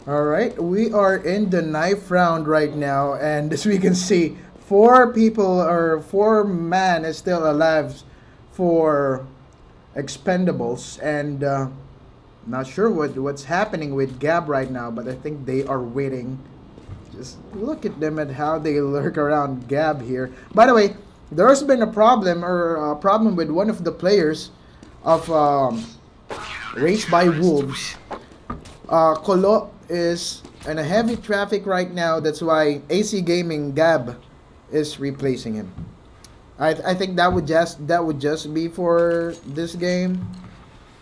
All right, we are in the knife round right now, and as we can see, four people or four man is still alive for Expendables, and not sure what's happening with Gab right now, but I think they are waiting. Just look at them at how they lurk around Gab here. By the way, there's been a problem with one of the players of Race by Wolves. Colo is in a heavy traffic right now. That's why AC Gaming Gab is replacing him. I think that would just be for this game,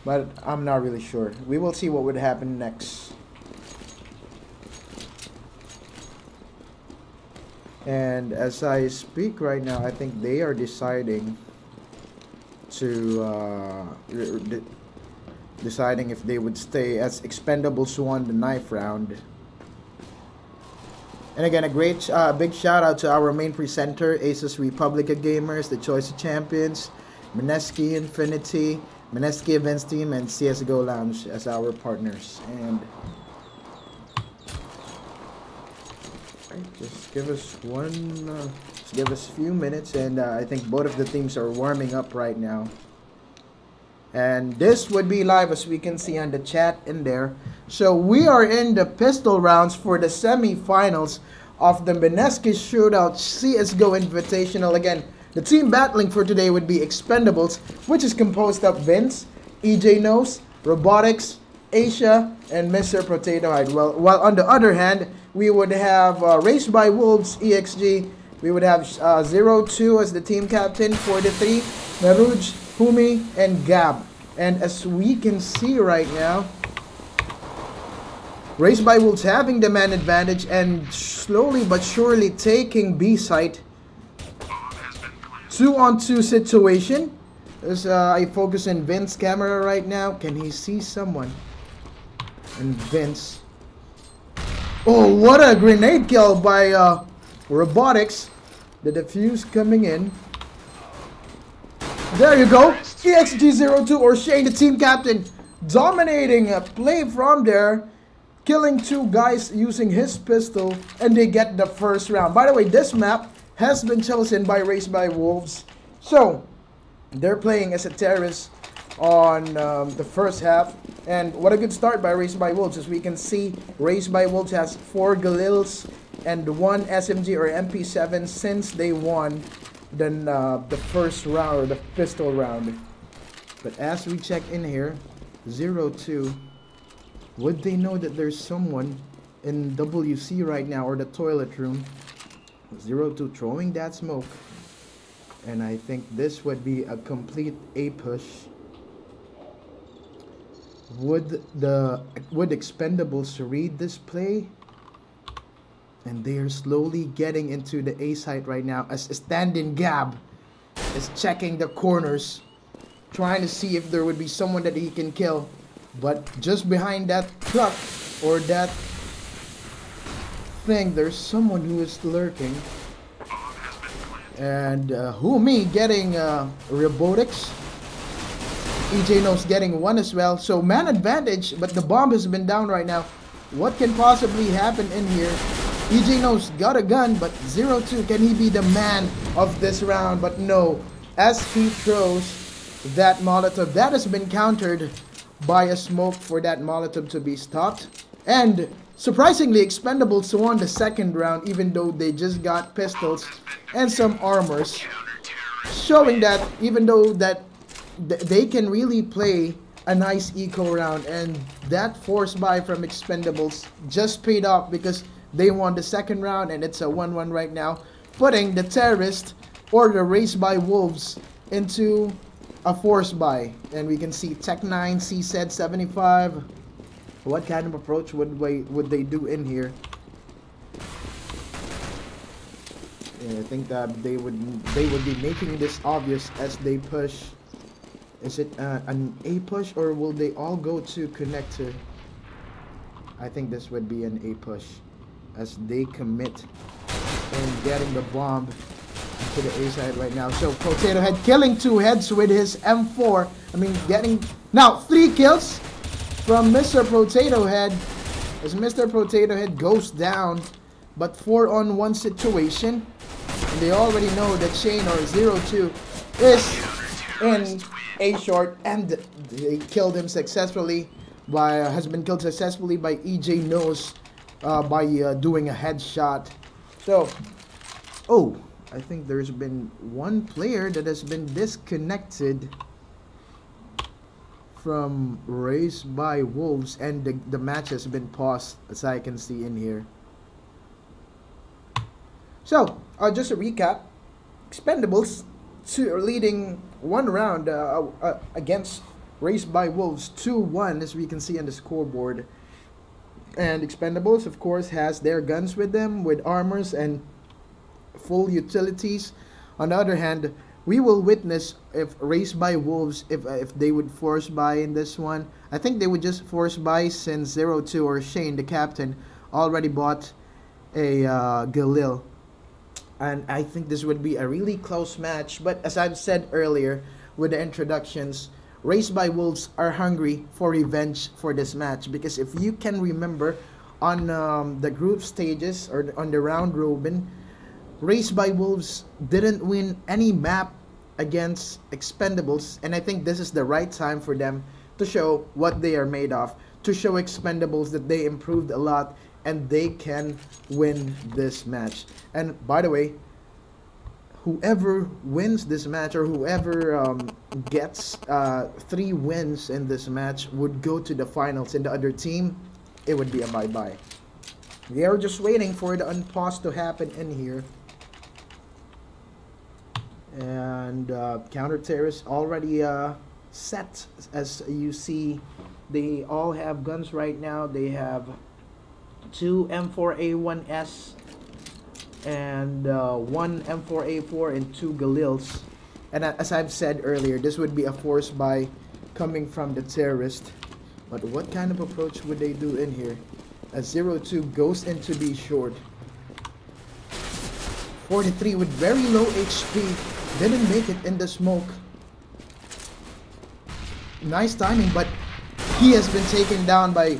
but I'm not really sure. We will see what would happen next. And as I speak right now, I think they are deciding to deciding if they would stay as Expendables won the knife round. And again, a great big shout out to our main presenter, Asus Republica Gamers, the Choice of Champions, Mineski Infinity, Mineski Events Team, and CSGO Lounge as our partners. And just give us just give us a few minutes, and I think both of the teams are warming up right now. And this would be live, as we can see on the chat in there. So we are in the pistol rounds for the semi-finals of the Mineski Shootout CSGO Invitational. Again, the team battling for today would be Expendables, which is composed of Vince, EJ Nose, Robotics, Asia, and Mr. Potato Head. Well, while on the other hand, we would have Race by Wolves, EXG. We would have 02 as the team captain for the three, Naruj, Humi, and Gab. And as we can see right now, Race by Wolves having the man advantage and slowly but surely taking B site. 2-on-2 situation. As I focus on Vince's camera right now. Can he see someone? And Vince. Oh, what a grenade kill by Robotics. The defuse coming in. There you go. EXG02 or Shane, the team captain, dominating a play from there. Killing two guys using his pistol. And they get the first round. By the way, this map has been chosen by Race by Wolves. So, they're playing as a terrorist on the first half. And what a good start by Race by Wolves. As we can see, Race by Wolves has 4 Galils and 1 SMG or MP7 since they won the first round, or the pistol round. But as we check in here, 02, would they know that there's someone in WC right now, or the toilet room? 02 throwing that smoke. And I think this would be a complete A push. Would Expendables read this play? And they are slowly getting into the A site right now as stand-in Gab is checking the corners, trying to see if there would be someone that he can kill. But just behind that truck or that thing, there's someone who is lurking. And Humi getting Robotics. EJ Nose getting 1 as well. So man advantage, but the bomb has been down right now. What can possibly happen in here? EJ Nose got a gun, but 02, can he be the man of this round? But no, as he throws that Molotov, that has been countered by a smoke for that Molotov to be stopped. And surprisingly, Expendables won the second round, even though they just got pistols and some armors, showing that even though that they can really play a nice eco round. And that force buy from Expendables just paid off because they won the second round, and it's a 1-1 right now, putting the terrorist or the Race by Wolves into a force buy. And we can see Tech 9, CZ 75. What kind of approach would they do in here? Yeah, I think that they would be making this obvious as they push. Is it an A push, or will they all go to connector? I think this would be an A push as they commit and getting the bomb to the A side right now. So Potato Head killing 2 heads with his M4. I mean, getting now 3 kills from Mr. Potato Head. as Mr. Potato Head goes down, but 4-on-1 situation. And they already know that Shane or 0-2 is in a short, and they killed him successfully has been killed successfully by EJ Nose by doing a headshot. So, oh, I think there's been one player that has been disconnected from Race by Wolves, and the match has been paused, as I can see in here. So, just a recap. Expendables are leading one round against Race by Wolves 2-1, as we can see on the scoreboard. And Expendables, of course, has their guns with them, with armors and full utilities. On the other hand, we will witness if Race by Wolves, if they would force buy in this one. I think they would just force buy, since 0-2 or Shane, the captain, already bought a Galil. And I think this would be a really close match. But as I've said earlier with the introductions, Race by Wolves are hungry for revenge for this match. Because if you can remember, on the group stages or on the round robin, Race by Wolves didn't win any map against Expendables, and I think this is the right time for them to show what they are made of, to show Expendables that they improved a lot and they can win this match. And by the way, whoever wins this match, or whoever gets 3 wins in this match, would go to the finals. In the other team, it would be a bye-bye. We are just waiting for the unpause to happen in here. And counter-terrorists already set. As you see, they all have guns right now. They have 2 M4A1S and 1 M4A4 and 2 Galils. And as I've said earlier, this would be a force buy coming from the terrorist. But what kind of approach would they do in here? As 0-2 goes into the short. 43 with very low HP. Didn't make it in the smoke. Nice timing, but he has been taken down by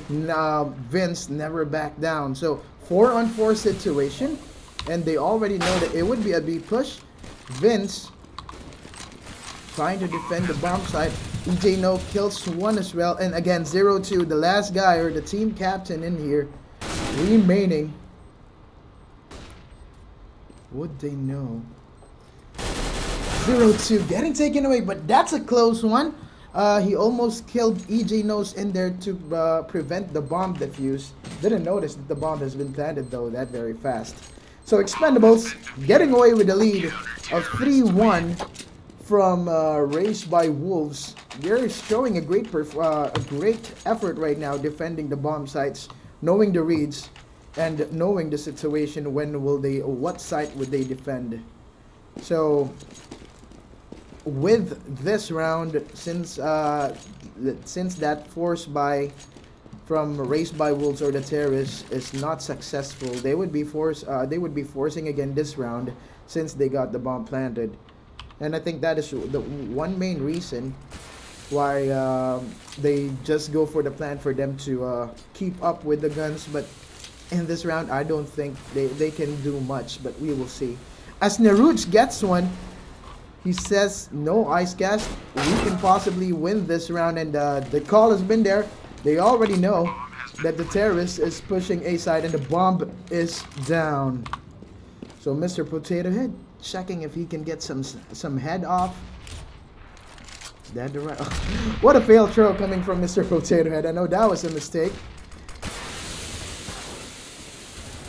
Vince. Never back down. So 4-on-4 situation, and they already know that it would be a B push. Vince trying to defend the bomb site. EJ No kills one as well, and again 0-2, the last guy, or the team captain in here remaining. Would they know? 0-2 getting taken away, but that's a close one. He almost killed EJ Nose in there to prevent the bomb defuse. Didn't notice that the bomb has been planted though that very fast. So Expendables getting away with the lead of 3-1 from Race by Wolves. They're showing a great effort right now defending the bomb sites, knowing the reads and knowing the situation. What site would they defend? So with this round, since that force buy from Race by Wolves or the terrorists is not successful, they would be forcing again this round, since they got the bomb planted. And I think that is the one main reason why they just go for the plan, for them to keep up with the guns. But in this round, I don't think they can do much, but we will see. As Naruj gets one, he says, no ice cast, we can possibly win this round. And the call has been there. They already know that the terrorist is pushing A side and the bomb is down. So Mr. Potato Head checking if he can get some head off. Is that the right? What a failed throw coming from Mr. Potato Head. I know that was a mistake.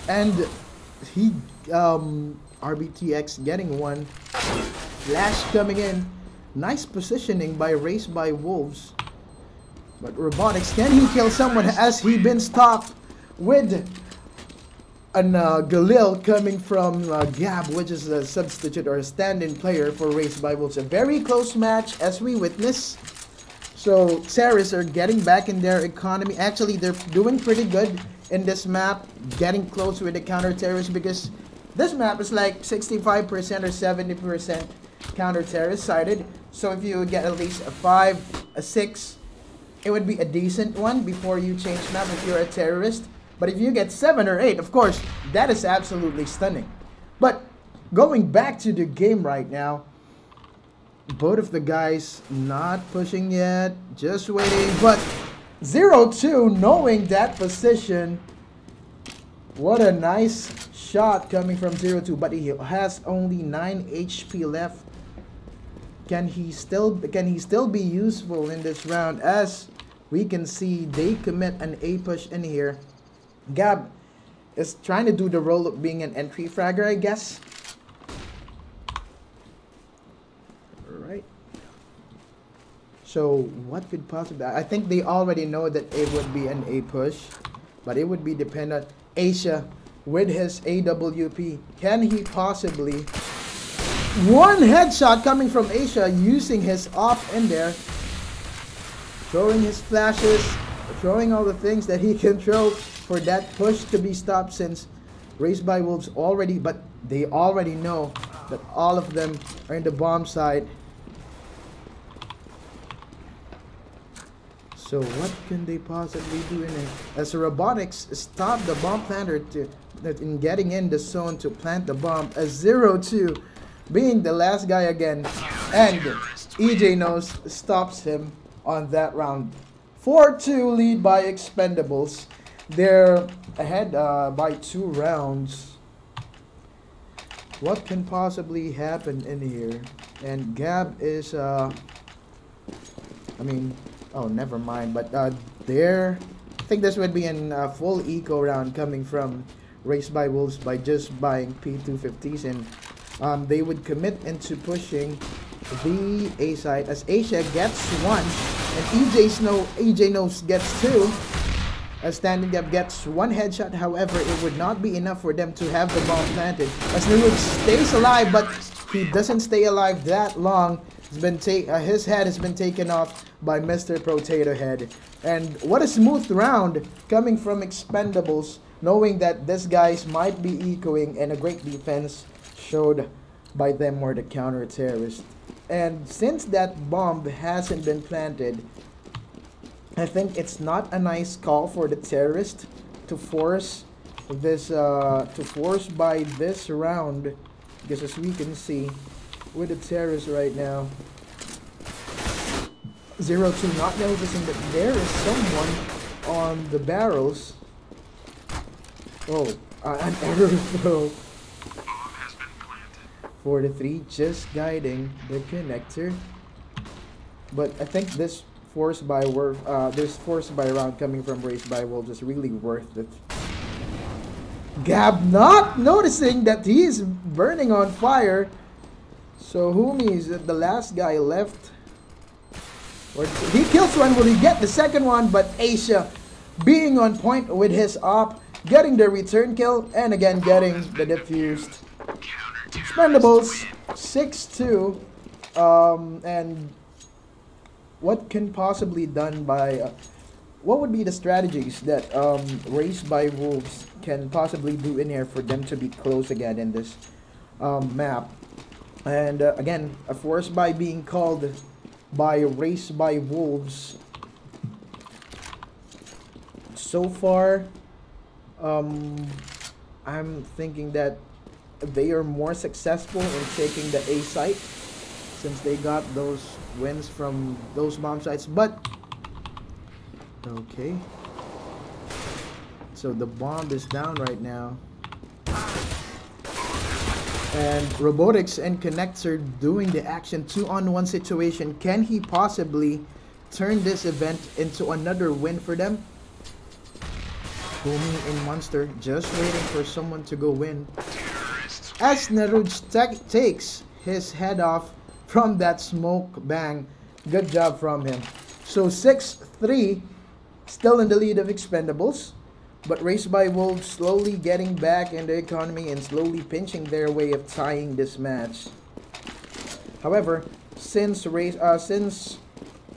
And he RBTX getting one. Flash coming in. Nice positioning by Race by Wolves. But Robotics, can he kill someone? Has he been stopped with an Galil coming from Gab, which is a substitute or a stand-in player for Race by Wolves. A very close match as we witness. So terrorists are getting back in their economy. Actually, they're doing pretty good in this map, getting close with the counter-terrorists, because this map is like 65% or 70% counter-terrorist sided. So if you get at least a 5, a 6, it would be a decent one before you change map if you're a terrorist. But if you get 7 or 8, of course, that is absolutely stunning. But going back to the game right now, both of the guys not pushing yet, just waiting. But 0-2, knowing that position. What a nice shot coming from 0-2, but he has only 9 HP left. Can he still be useful in this round? As we can see, they commit an A push in here. Gab is trying to do the role of being an entry fragger, I guess. Alright. So what could possibly... I think they already know that it would be an A push, but it would be dependent. Asia with his AWP. Can he possibly... One headshot coming from Asia using his op in there. Throwing his flashes. Throwing all the things that he can throw for that push to be stopped, since Raised by Wolves already... But they already know that all of them are in the bomb side. So what can they possibly do in it? As robotics stop the bomb planter in getting in the zone to plant the bomb. A 0-2 being the last guy again. And EJ Knows stops him on that round. 4-2 lead by Expendables. They're ahead by 2 rounds. What can possibly happen in here? And Gab is... Oh, never mind. But there, I think this would be a full eco round coming from Raised by Wolves by just buying P250s, and they would commit into pushing the A side as Asia gets 1 and EJ Knows gets 2. As Standing Gap gets 1 headshot. However, it would not be enough for them to have the bomb planted. As Newwood stays alive, but he doesn't stay alive that long. His head has been taken off by Mr. Potato Head. And what a smooth round coming from Expendables, knowing that these guys might be ecoing, and a great defense showed by them or the counter-terrorist. And since that bomb hasn't been planted, I think it's not a nice call for the terrorist to force this by this round, because as we can see with the terrorists right now, 0-2 not noticing that there is someone on the barrels. Oh, an error throw. 43 just guiding the connector. But I think this force by round coming from Raised by Wolves is really worth it. Gab not noticing that he is burning on fire. So Humi is the last guy left. Or he kills one. Will he get the second one? But Asia being on point with his op, getting the return kill, and again getting the defused. Expendables 6-2. And what can possibly done by what would be the strategies that Raised by Wolves can possibly do in here for them to be close again in this map? And again, a force by being called by Raised by Wolves. So far, I'm thinking that they are more successful in taking the A site, since they got those wins from those bomb sites. But okay, so the bomb is down right now, and Robotics and Connects are doing the action 2-on-1 situation. Can he possibly turn this event into another win for them? Boomy and Monster just waiting for someone to go win, as Naruj takes his head off from that smoke bang. Good job from him. So 6-3, still in the lead of Expendables, but Raised by Wolves slowly getting back in the economy and slowly pinching their way of tying this match. However, since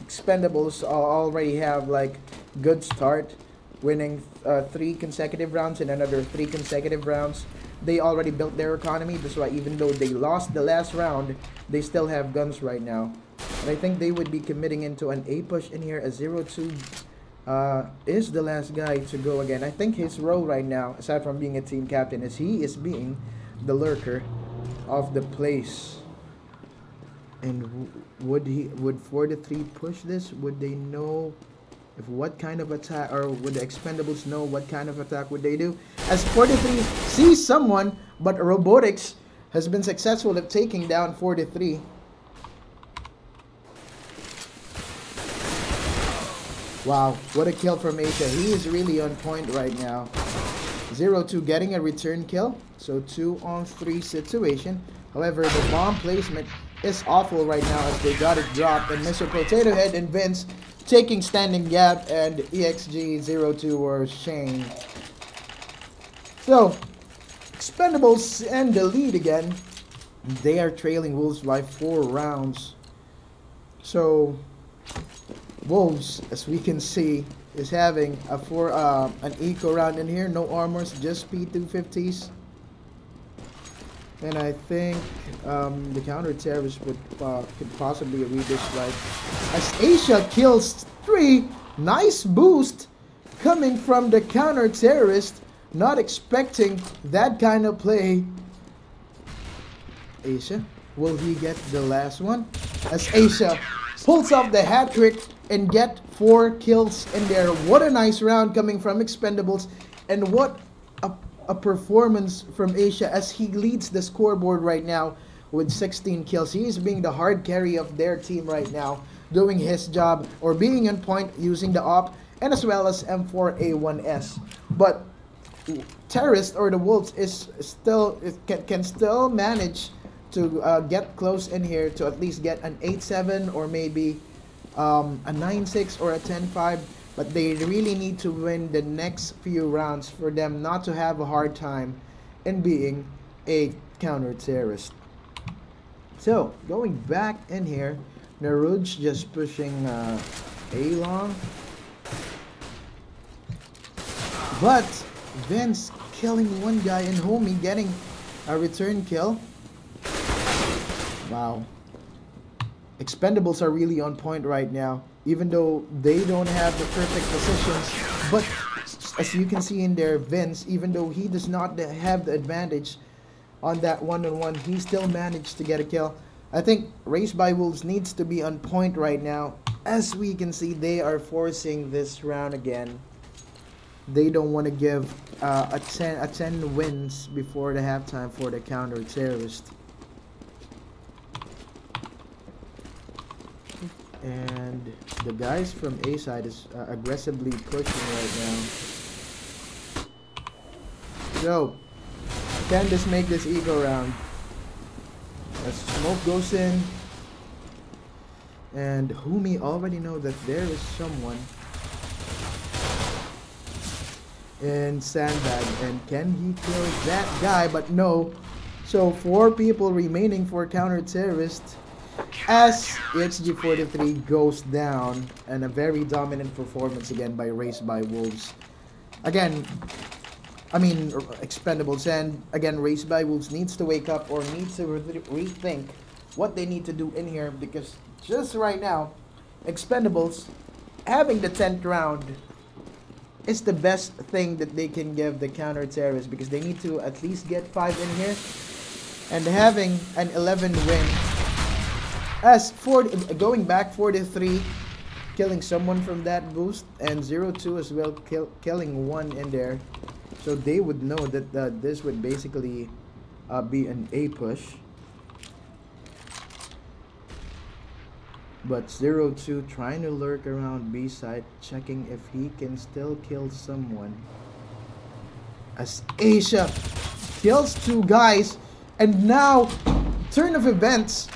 Expendables already have like good start, winning 3 consecutive rounds and another 3 consecutive rounds, they already built their economy. That's why even though they lost the last round, they still have guns right now. And I think they would be committing into an A push in here, a 0-2 is the last guy to go again. I think his role right now, aside from being a team captain, is he is being the lurker of the place. And would 43 push this? Would they know if what kind of attack, or would the Expendables know what kind of attack would they do? As 43 sees someone, but Robotics has been successful at taking down 43. Wow, what a kill from Asia. He is really on point right now. 0-2 getting a return kill. So 2-on-3 situation. However, the bomb placement is awful right now as they got it dropped. And Mr. Potato Head and Vince taking standing gap, and EXG02 or Shane. So, Expendables and the lead again. They are trailing Wolves by 4 rounds. So, Wolves, as we can see, is having an eco round in here. No armors, just P250s. And I think the counter-terrorist could possibly read this right. As Asia kills 3, nice boost coming from the counter-terrorist. Not expecting that kind of play. Asia, will he get the last one? As Asia pulls off the hat trick and get 4 kills in there. What a nice round coming from Expendables, and what a performance from Asia as he leads the scoreboard right now with 16 kills. He is being the hard carry of their team right now, doing his job or being on point using the op and as well as M4A1S. But Terrorist or the Wolves is still can still manage to get close in here to at least get an 8-7 or maybe a 9-6 or a 10-5. But they really need to win the next few rounds for them not to have a hard time in being a counter-terrorist. So, going back in here, Naruj just pushing A-long. But Vince killing one guy and Homie getting a return kill. Wow. Expendables are really on point right now, even though they don't have the perfect positions. But as you can see in there, Vince, even though he does not have the advantage on that one-on-one, he still managed to get a kill. I think Race by Wolves needs to be on point right now. As we can see, they are forcing this round again. They don't want to give a 10 wins before the halftime for the counter-terrorist. And the guys from A side is aggressively pushing right now. So, can this make this eco round? As smoke goes in, and Humi already know that there is someone in Sandbag, and can he kill that guy? But no. So 4 people remaining for counter-terrorist. As EXG43 goes down, and a very dominant performance again by Race by Wolves. Again, I mean Expendables, and again Race by Wolves needs to wake up or needs to rethink what they need to do in here, because just right now, Expendables having the 10th round is the best thing that they can give the counter-terrorists, because they need to at least get 5 in here, and having an 11 win. As for going back 43, killing someone from that boost, and 0-2 as well, killing 1 in there. So they would know that this would basically be an A push. But 0-2 trying to lurk around B side, checking if he can still kill someone. As Asia kills 2 guys, and now turn of events.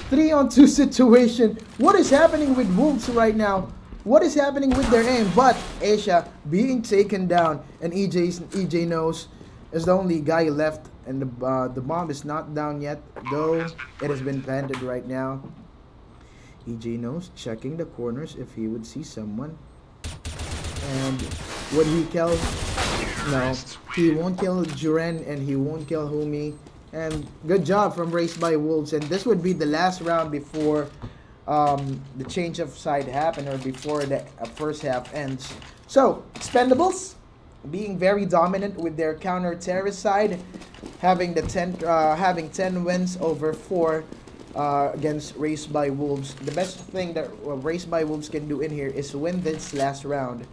3-on-2 situation. What is happening with Wolves right now? What is happening with their aim? But Asia being taken down, and EJ knows is the only guy left, and the bomb is not down yet, though it has been planted right now. EJ knows, checking the corners if he would see someone. And would he kill? No, he won't kill Juren, and he won't kill Humi. And good job from Race by Wolves. And this would be the last round before the change of side happen or before the first half ends. So Expendables being very dominant with their counter terrorist side, having 10 wins over 4 against Raised by Wolves. The best thing that Raised by Wolves can do in here is win this last round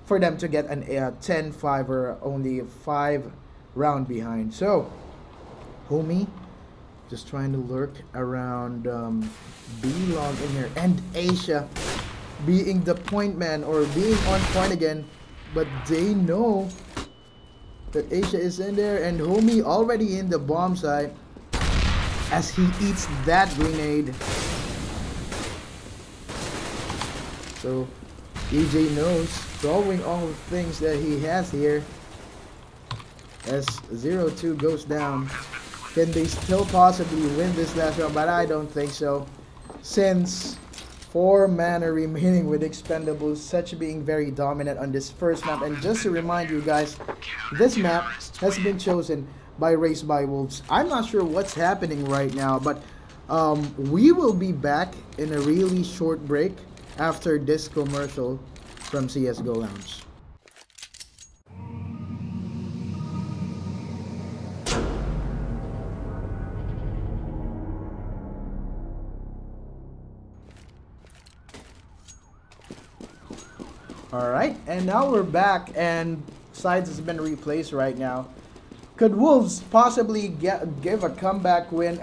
for them to get an 10-5 or only 5 round behind. So homie just trying to lurk around B long in here, and Asia being the point man or being on point again, but they know that Asia is in there, and homie already in the bomb site as he eats that grenade. So EJ knows, throwing all the things that he has here as 0-2 goes down. Can they still possibly win this last round? But I don't think so, since 4 mana remaining with Expendables, such being very dominant on this first map. And just to remind you guys, this map has been chosen by Raised by Wolves. I'm not sure what's happening right now, but we will be back in a really short break after this commercial from CSGO Lounge. Alright, and now we're back, and sides has been replaced right now. Could Wolves possibly give a comeback win,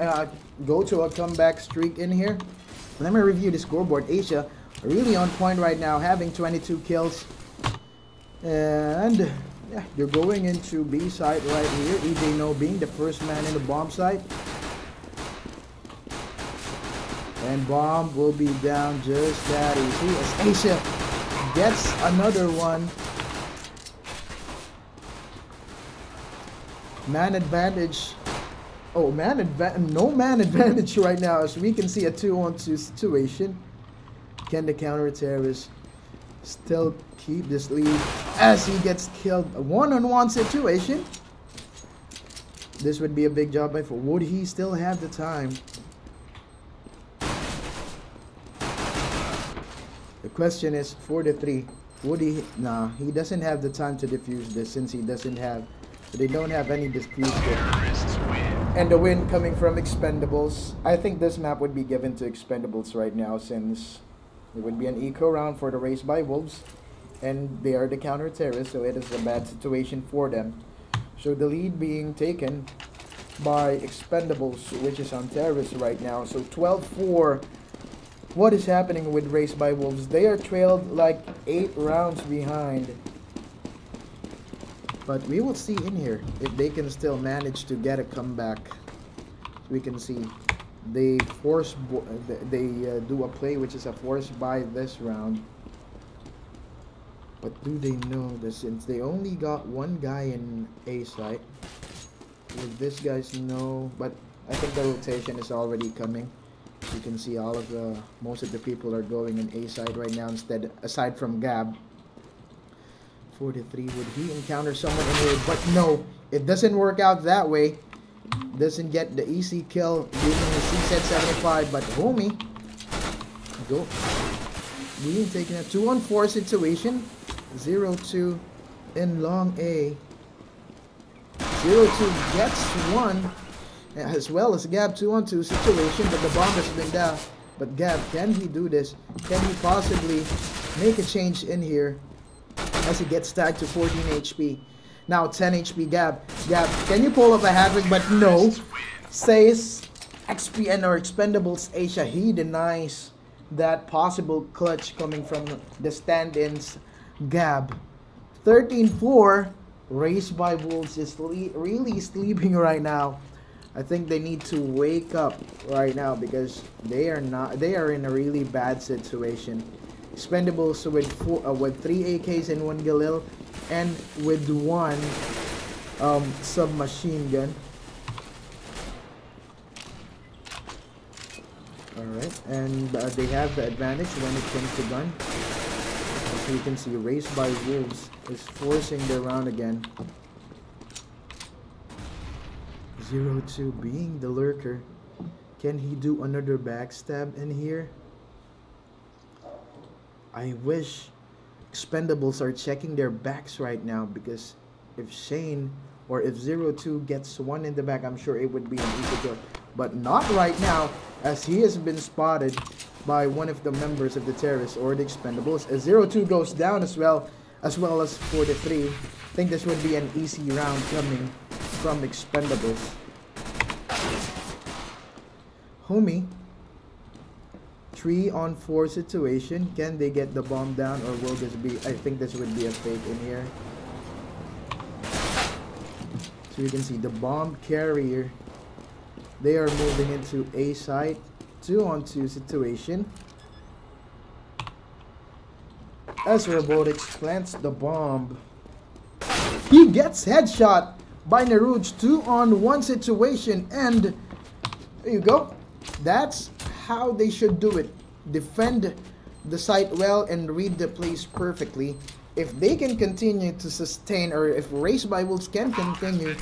go to a comeback streak in here? Let me review the scoreboard. Asia really on point right now, having 22 kills. And yeah, you're going into B side right here. EJ No being the first man in the bomb site. And bomb will be down just that easy as Asia gets another one. Man advantage. Oh, no man advantage right now, as we can see a 2-on-2 situation. Can the counter terrorist still keep this lead as he gets killed? A 1-on-1 situation. This would be a big job by 4. Would he still have the time? The question is, for the 3, would he? Nah, he doesn't have the time to defuse this, since he doesn't have, they don't have any defuse kit. And the win coming from Expendables. I think this map would be given to Expendables right now, since it would be an eco round for the Raised by Wolves, and they are the counter terrorists, so it is a bad situation for them. So the lead being taken by Expendables, which is on terrorists right now. So 12-4. What is happening with Raised by Wolves? They are trailed like 8 rounds behind. But we will see in here if they can still manage to get a comeback. We can see they do a play which is a force buy this round. But do they know that since they only got 1 guy in A site, would this guys know? But I think the rotation is already coming. You can see all of the most of the people are going in A side right now instead, aside from Gab. 43, would he encounter someone in here? But no, it doesn't work out that way. Doesn't get the easy kill using the C-set 75, but homie go being taken a 2-on-4 situation. 0-2 in long A. 0-2 gets 1. As well as Gab 2-on-2 situation, but the bomb has been down. But Gab, can he do this? Can he possibly make a change in here as he gets tagged to 14 HP? Now 10 HP Gab. Gab, can you pull up a hat-trick? But no. Says XPN or Expendables Asia. He denies that possible clutch coming from the stand-ins. Gab. 13-4. Raised by Wolves is really sleeping right now. I think they need to wake up right now because they are in a really bad situation. Expendables with 3 AKs and 1 Galil, and with 1 submachine gun. Alright, and they have the advantage when it comes to gun. As you can see, Raised by Wolves is forcing their round again. 0-2 being the lurker. Can he do another backstab in here? I wish Expendables are checking their backs right now, because if Shane or if 02 gets one in the back, I'm sure it would be an easy kill. But not right now, as he has been spotted by one of the members of the terrorists or the Expendables. As 02 goes down as well as 43. I think this would be an easy round coming from Expendables. Homie, 3-on-4 situation. Can they get the bomb down, or will this be? I think this would be a fake in here. So you can see the bomb carrier. They are moving into A site. 2-on-2 situation. As Robotics plants the bomb, he gets headshot by Naruj. 2-on-1 situation, and there you go. That's how they should do it. Defend the site well and read the plays perfectly. If they can continue to sustain, or if Race by Wolves can continue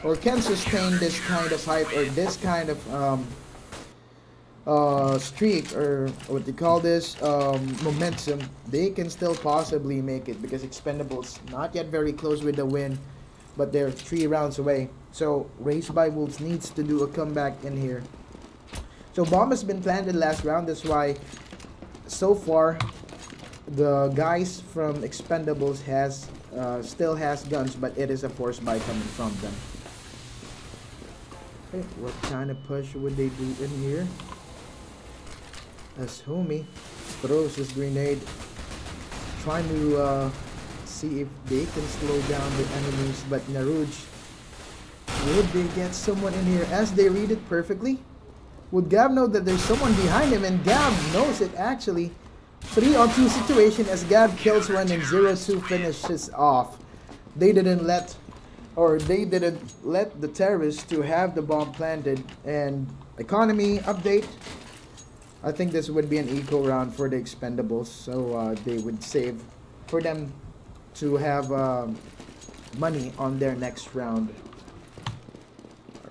or can sustain this kind of hype or this kind of streak, or what they call this, momentum, they can still possibly make it, because Expendables not yet very close with the win, but they're 3 rounds away. So Race by Wolves needs to do a comeback in here. So bomb has been planted last round. That's why so far the guys from Expendables has still has guns, but it is a force buy coming from them. Okay, what kind of push would they do in here? As Homie throws his grenade, trying to see if they can slow down the enemies, but Naruj, would they get someone in here? As they read it perfectly, would Gab know that there's someone behind him? And Gab knows it actually. 3-on-2 situation as Gab kills one and 02 finishes off. They didn't let the terrorists to have the bomb planted. And economy update, I think this would be an eco round for the Expendables, so they would save for them to have money on their next round.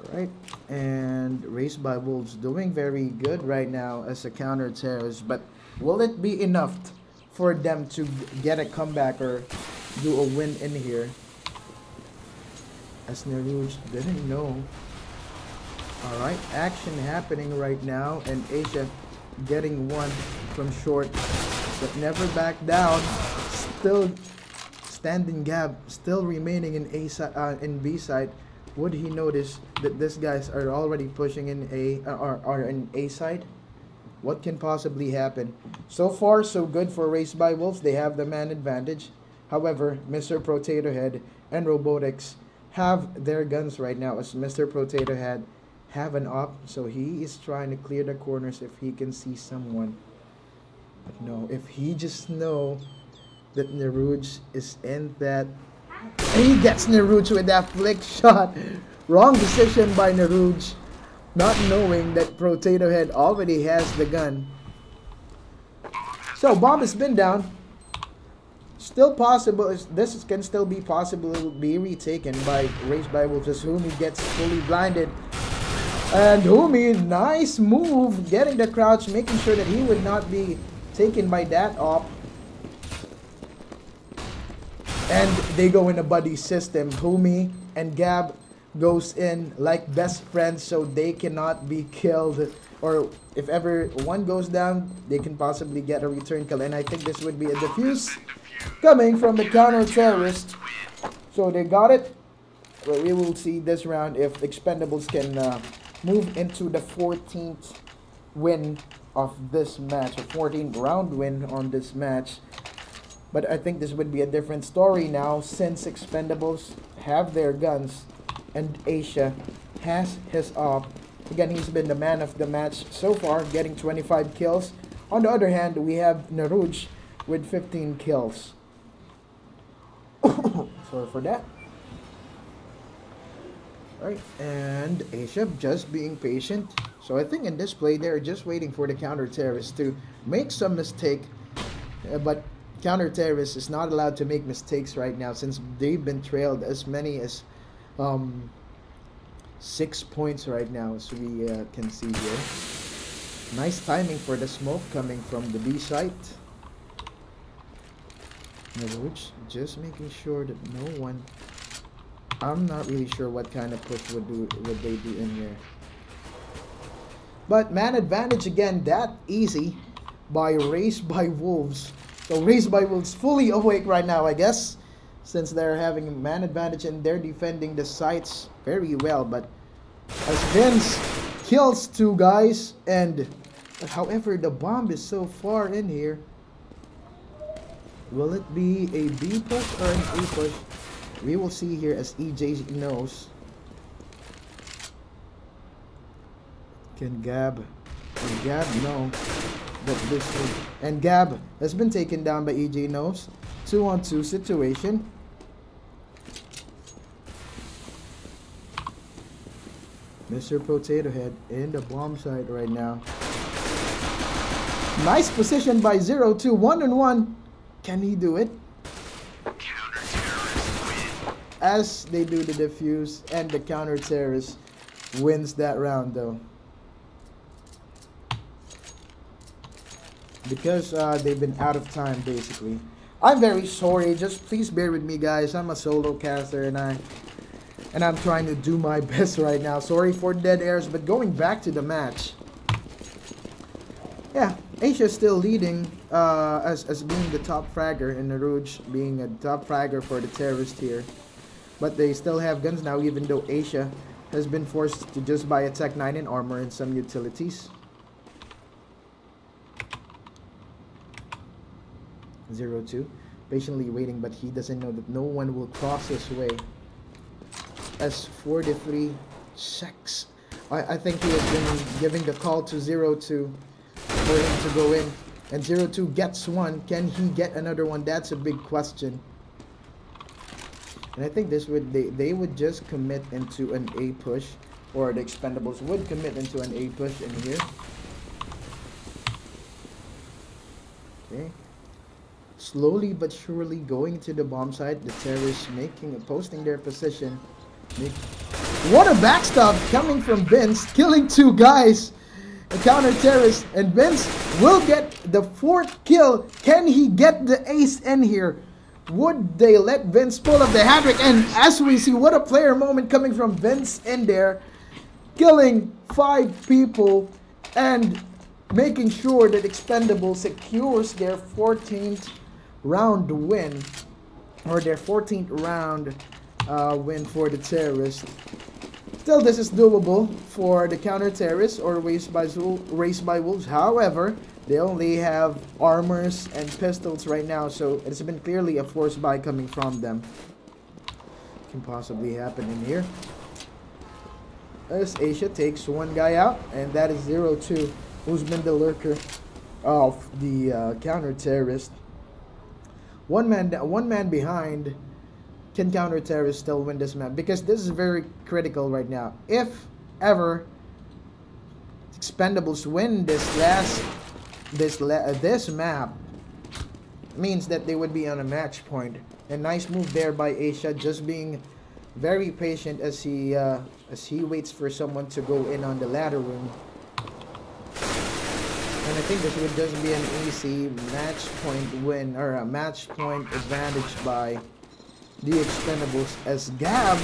Alright, and Race by Wolves doing very good right now as a counter-terrorist, but will it be enough for them to get a comeback or do a win in here? As Naruj didn't know. Alright, action happening right now, and Asia getting one from short, but never back down. Still standing Gab, still remaining in A side, in B side. Would he notice that these guys are already pushing in A, are in A side? What can possibly happen? So far, so good for Race by Wolves. They have the man advantage. However, Mr. Potato Head and Robotics have their guns right now, as Mr. Potato Head have an op, so he is trying to clear the corners if he can see someone. But no, if he just know that Naruj is in that, he gets Naruj with that flick shot. Wrong decision by Naruj, not knowing that Potato Head already has the gun. So bomb has been down. Still possible, this can still be possible to be retaken by Race by Wolves, as Humi gets fully blinded. And Humi, nice move, getting the crouch, making sure that he would not be taken by that op. And they go in a buddy system. Humi and Gab goes in like best friends, so they cannot be killed. Or if ever one goes down, they can possibly get a return kill. And I think this would be a defuse coming from the counter-terrorist. So they got it. But we will see this round if Expendables can move into the 14th win of this match. A 14th round win on this match. But I think this would be a different story now, since Expendables have their guns and Asia has his op. Again, he's been the man of the match so far, getting 25 kills. On the other hand, we have Naruj with 15 kills. Sorry for that. Right, and Asia just being patient. So I think in this play, they're just waiting for the counter-terrorist to make some mistake. But counter-terrorist is not allowed to make mistakes right now, since they've been trailed as many as 6 points right now, as we can see here. Nice timing for the smoke coming from the B site. Naruch just making sure that no one. I'm not really sure what kind of push would they do in here. But man advantage again, that easy by Raised by Wolves. So Raised by Wolves fully awake right now, I guess, since they're having man advantage and they're defending the sites very well. But as Vince kills two guys, and however the bomb is so far in here, will it be a B push or an A push? We will see here as EJ knows. Can Gab know that this will, and Gab has been taken down by EJ knows. 2-on-2 situation. Mr. Potato Head in the bomb site right now. Nice position by 0-2, 1-on-1. Can he do it? As they do the defuse, and the counter terrorist wins that round though. Because they've been out of time basically. I'm very sorry, just please bear with me guys. I'm a solo caster and I'm trying to do my best right now. Sorry for dead airs, but going back to the match. Yeah, Asia's still leading as being the top fragger, and Naruj being a top fragger for the terrorist here. But they still have guns now, even though Asia has been forced to just buy a Tech 9 and armor and some utilities. 0-2, patiently waiting, but he doesn't know that no one will cross his way. As 43 checks, I think he has been giving the call to 0-2 for him to go in, and 0-2 gets one. Can he get another one? That's a big question. And I think this would they would just commit into an A push, or the Expendables would commit into an A push in here. Okay. Slowly but surely going to the bomb site. The terrorists posting their position. What a backstab coming from Vince, killing two guys. A counter terrorist, and Vince will get the 4th kill. Can he get the ace in here? Would they let Vince pull up the hat-trick? And as we see, what a player moment coming from Vince in there, killing 5 people and making sure that Expendables secures their 14th round win, or their 14th round win for the terrorists. Still, this is doable for the counter terrorists or Raised by Wolves. However, they only have armors and pistols right now, so it's been clearly a forced buy coming from them. Can possibly happen in here. As Asia takes one guy out, and that is 0-2, who's been the lurker of the counter terrorist. One man behind. Can counter terrorists still win this map? Because this is very critical right now. If ever Expendables win this map, means that they would be on a match point. A nice move there by Asia, just being very patient as he waits for someone to go in on the ladder room. And I think this would just be an easy match point win, or a match point advantage by the Expendables, as Gab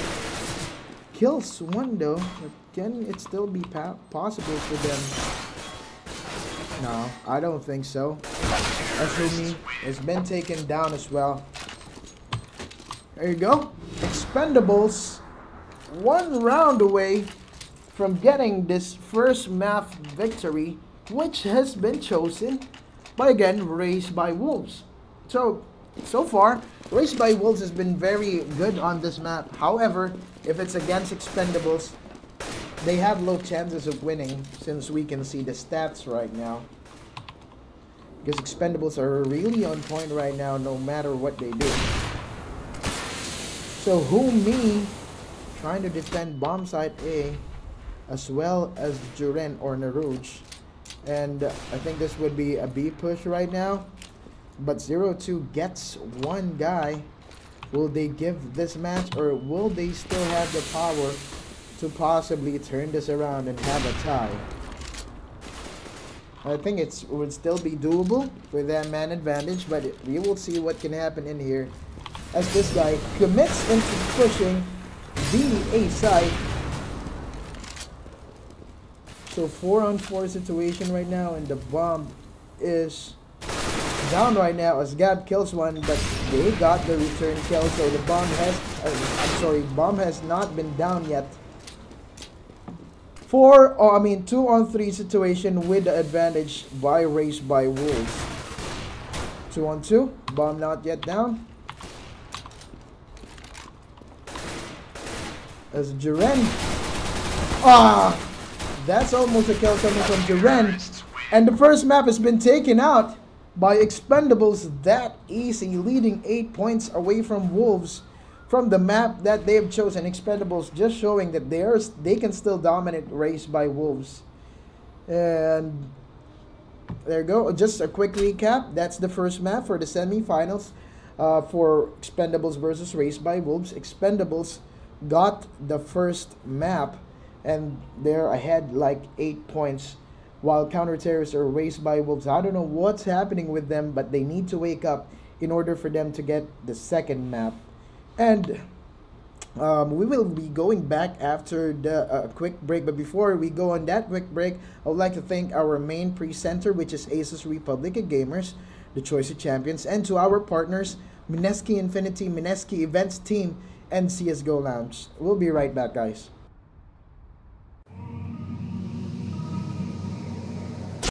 kills one though. But can it still be possible for them? No, I don't think so. Ashumi has been taken down as well. There you go. Expendables 1 round away from getting this first map victory, which has been chosen by, again, Raised by Wolves. So far, Raised by Wolves has been very good on this map. However, if it's against Expendables, they have low chances of winning, since we can see the stats right now. Because Expendables are really on point right now, no matter what they do. So Me trying to defend bomb site A, as well as Juren or Naruj. And I think this would be a B push right now. But 0-2 gets one guy. Will they give this match, or will they still have the power to possibly turn this around and have a tie? I think it would still be doable with that man advantage, but we will see what can happen in here as this guy commits into pushing the A side. So 4-on-4 situation right now, and the bomb is down right now as Gab kills one, but they got the return kill. So the bomb has, bomb has not been down yet. 2-on-3 situation with the advantage by Race by Wolves. 2-on-2, bomb not yet down. As Jiren, that's almost a kill coming from Jiren, and the first map has been taken out by Expendables that easy, leading 8 points away from Wolves from the map that they've chosen. Expendables just showing that they can still dominate Race by Wolves. And there you go, just a quick recap. That's the first map for the semifinals for Expendables versus Race by Wolves. Expendables got the first map and they're ahead like 8 points, while counter-terrorists are Race by Wolves. I don't know what's happening with them, but they need to wake up in order for them to get the second map. And we will be going back after the quick break. But before we go on that quick break, I would like to thank our main presenter, which is Asus Republic of Gamers, the choice of champions, and to our partners, Mineski Infinity, Mineski Events Team, and CSGO Lounge. We'll be right back, guys.